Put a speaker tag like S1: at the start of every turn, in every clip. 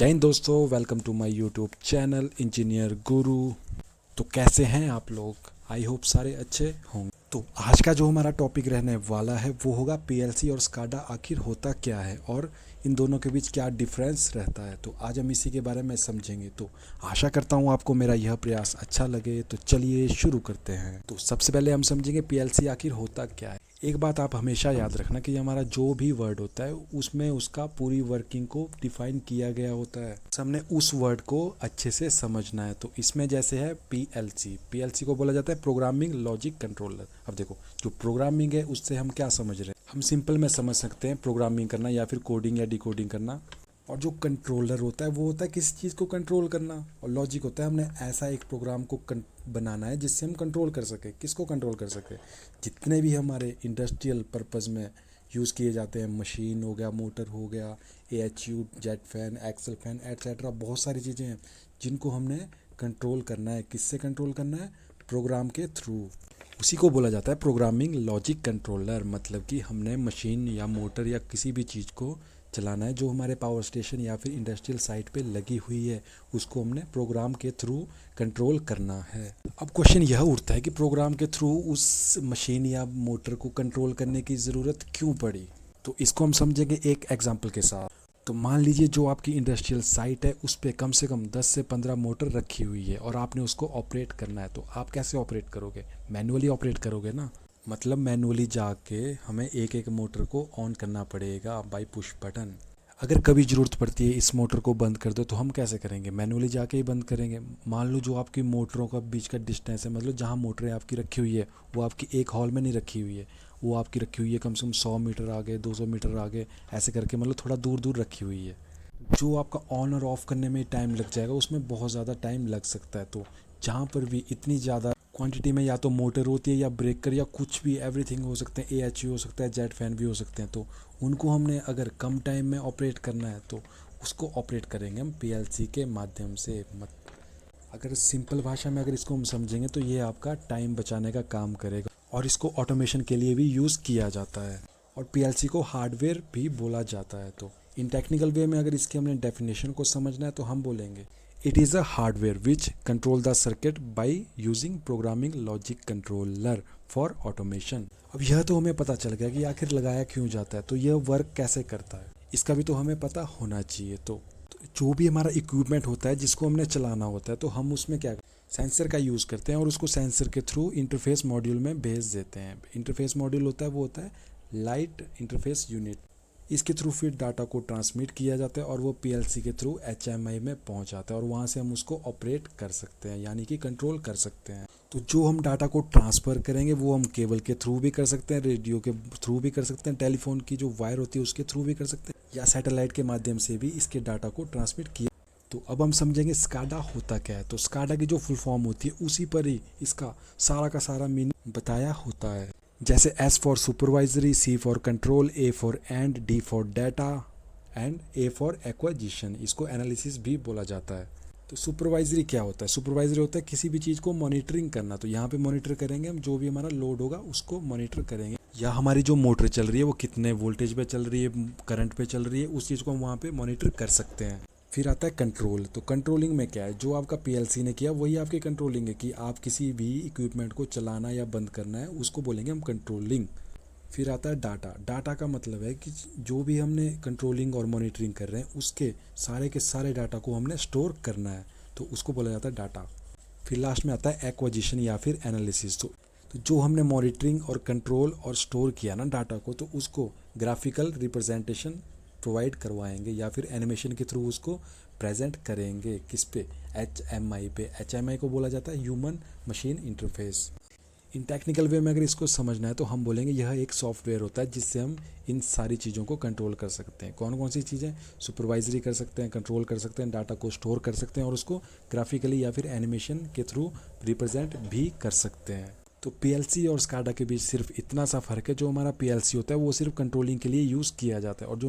S1: जय हिंद दोस्तों, welcome to my YouTube channel engineer Guru. तो कैसे हैं आप लोग? आई होप सारे अच्छे होंगे। तो आज का जो हमारा टॉपिक रहने वाला है वो होगा पीएलसी और स्काडा आखिर होता क्या है और इन दोनों के बीच क्या डिफरेंस रहता है। तो आज हम इसी के बारे में समझेंगे। तो आशा करता हूँ आपको मेरा यह प्रयास अच्छा लगे। तो चलिए शुरू करते हैं। तो सबसे पहले हम समझेंगे पीएलसी आखिर होता क्या है। एक बात आप हमेशा याद रखना कि हमारा जो भी वर्ड होता है उसमें उसका पूरी वर्किंग को डिफाइन किया गया होता है। हमने उस वर्ड को अच्छे से समझना है। तो इसमें जैसे है पीएलसी को बोला जाता है प्रोग्रामिंग लॉजिक कंट्रोलर। अब देखो, जो प्रोग्रामिंग है उससे हम क्या समझ रहे हैं? हम सिंपल में समझ सकते हैं प्रोग्रामिंग करना या फिर कोडिंग या डिकोडिंग करना। और जो कंट्रोलर होता है वो होता है किसी चीज़ को कंट्रोल करना। और लॉजिक होता है हमने ऐसा एक प्रोग्राम को बनाना है जिससे हम कंट्रोल कर सके। किसको कंट्रोल कर सके? जितने भी हमारे इंडस्ट्रियल पर्पज़ में यूज़ किए जाते हैं, मशीन हो गया, मोटर हो गया, AHU, jet fan, axial fan etcetera, बहुत सारी चीज़ें हैं जिनको हमने कंट्रोल करना है। किससे कंट्रोल करना है? प्रोग्राम के थ्रू। उसी को बोला जाता है प्रोग्रामिंग लॉजिक कंट्रोलर। मतलब कि हमने मशीन या मोटर या किसी भी चीज़ को चलाना है जो हमारे पावर स्टेशन या फिर इंडस्ट्रियल साइट पे लगी हुई है, उसको हमने प्रोग्राम के थ्रू कंट्रोल करना है। अब क्वेश्चन यह उठता है कि प्रोग्राम के थ्रू उस मशीन या मोटर को कंट्रोल करने की ज़रूरत क्यों पड़ी। तो इसको हम समझेंगे एक एग्जांपल के साथ। तो मान लीजिए जो आपकी इंडस्ट्रियल साइट है उस पर कम से कम 10 से 15 मोटर रखी हुई है और आपने उसको ऑपरेट करना है। तो आप कैसे ऑपरेट करोगे? मैनुअली ऑपरेट करोगे ना। मतलब मैनुअली जाके हमें एक एक मोटर को ऑन करना पड़ेगा बाय पुश बटन। अगर कभी ज़रूरत पड़ती है इस मोटर को बंद कर दो तो हम कैसे करेंगे? मैनुअली जाके ही बंद करेंगे। मान लो जो आपकी मोटरों का बीच का डिस्टेंस है, मतलब जहाँ मोटरें आपकी रखी हुई है वो आपकी एक हॉल में नहीं रखी हुई है, वो आपकी रखी हुई है कम से कम 100 मीटर आगे, 200 मीटर आगे, ऐसे करके मतलब थोड़ा दूर दूर रखी हुई है। जो आपका ऑन और ऑफ़ करने में टाइम लग जाएगा उसमें बहुत ज़्यादा टाइम लग सकता है। तो जहाँ पर भी इतनी ज़्यादा क्वांटिटी में या तो मोटर होती है या ब्रेकर या कुछ भी, एवरीथिंग हो सकते हैं, AHU हो सकता है, जेट फैन भी हो सकते हैं, तो उनको हमने अगर कम टाइम में ऑपरेट करना है तो उसको ऑपरेट करेंगे हम पीएलसी के माध्यम से। अगर सिंपल भाषा में अगर इसको हम समझेंगे तो ये आपका टाइम बचाने का काम करेगा और इसको ऑटोमेशन के लिए भी यूज़ किया जाता है। और पीएलसी को हार्डवेयर भी बोला जाता है। तो इन टेक्निकल वे में अगर इसकी हमने डेफिनेशन को समझना है तो हम बोलेंगे it is a hardware which control the circuit by using programming logic controller for automation. अब यह तो हमें पता चल गया कि आखिर लगाया क्यों जाता है, तो यह वर्क कैसे करता है इसका भी तो हमें पता होना चाहिए। तो जो भी हमारा इक्विपमेंट होता है जिसको हमने चलाना होता है तो हम उसमें क्या सेंसर का यूज़ करते हैं और उसको सेंसर के थ्रू इंटरफेस मॉड्यूल में भेज देते हैं। इंटरफेस मॉड्यूल होता है वो होता है लाइट इंटरफेस यूनिट। इसके थ्रू फिर डाटा को ट्रांसमिट किया जाता है और वो पीएलसी के थ्रू HMI में पहुंच जाता है और वहाँ से हम उसको ऑपरेट कर सकते हैं, यानी कि कंट्रोल कर सकते हैं। तो जो हम डाटा को ट्रांसफ़र करेंगे वो हम केबल के थ्रू भी कर सकते हैं, रेडियो के थ्रू भी कर सकते हैं, टेलीफोन की जो वायर होती है उसके थ्रू भी कर सकते हैं, या सैटेलाइट के माध्यम से भी इसके डाटा को ट्रांसमिट किया। तो अब हम समझेंगे स्काडा होता क्या है। तो स्काडा की जो फुल फॉर्म होती है उसी पर ही इसका सारा का सारा मीनिंग बताया होता है। जैसे S for supervisory, C for control, A for and, D for data and A for acquisition. इसको एनालिसिस भी बोला जाता है। तो सुपरवाइजरी क्या होता है? सुपरवाइजरी होता है किसी भी चीज़ को मॉनिटरिंग करना। तो यहाँ पे मॉनिटर करेंगे हम, जो भी हमारा लोड होगा उसको मॉनिटर करेंगे, या हमारी जो मोटर चल रही है वो कितने वोल्टेज पे चल रही है, करंट पे चल रही है, उस चीज़ को हम वहाँ पे मॉनिटर कर सकते हैं। फिर आता है कंट्रोल। तो कंट्रोलिंग में क्या है? जो आपका पीएलसी ने किया वही आपकी कंट्रोलिंग है कि आप किसी भी इक्विपमेंट को चलाना या बंद करना है, उसको बोलेंगे हम कंट्रोलिंग। फिर आता है डाटा। डाटा का मतलब है कि जो भी हमने कंट्रोलिंग और मॉनिटरिंग कर रहे हैं उसके सारे के सारे डाटा को हमने स्टोर करना है, तो उसको बोला जाता है डाटा। फिर लास्ट में आता है एक्वाजिशन या फिर एनालिसिस। तो जो हमने मॉनिटरिंग और कंट्रोल और स्टोर किया ना डाटा को, तो उसको ग्राफिकल रिप्रेजेंटेशन प्रोवाइड करवाएंगे या फिर एनिमेशन के थ्रू उसको प्रेजेंट करेंगे। किस पे? HMI पे। HMI को बोला जाता है ह्यूमन मशीन इंटरफेस। इन टेक्निकल वे में अगर इसको समझना है तो हम बोलेंगे यह एक सॉफ्टवेयर होता है जिससे हम इन सारी चीज़ों को कंट्रोल कर सकते हैं। कौन कौन सी चीज़ें? सुपरवाइजरी कर सकते हैं, कंट्रोल कर सकते हैं, डाटा को स्टोर कर सकते हैं और उसको ग्राफिकली या फिर एनिमेशन के थ्रू रिप्रेजेंट भी कर सकते हैं। तो पीएलसी और स्काडा के बीच सिर्फ इतना सा फ़र्क है, जो हमारा पीएलसी होता है वो सिर्फ कंट्रोलिंग के लिए यूज़ किया जाता है और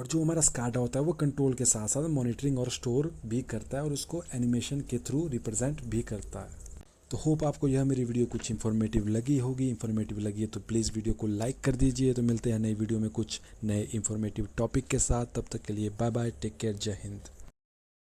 S1: जो हमारा स्काडा होता है वो कंट्रोल के साथ साथ मॉनिटरिंग और स्टोर भी करता है और उसको एनिमेशन के थ्रू रिप्रेजेंट भी करता है। तो होप आपको यह मेरी वीडियो कुछ इन्फॉर्मेटिव लगी होगी। इन्फॉर्मेटिव लगी है तो प्लीज़ वीडियो को लाइक कर दीजिए। तो मिलते हैं नई वीडियो में कुछ नए इन्फॉर्मेटिव टॉपिक के साथ। तब तक के लिए बाय बाय, टेक केयर, जय हिंद।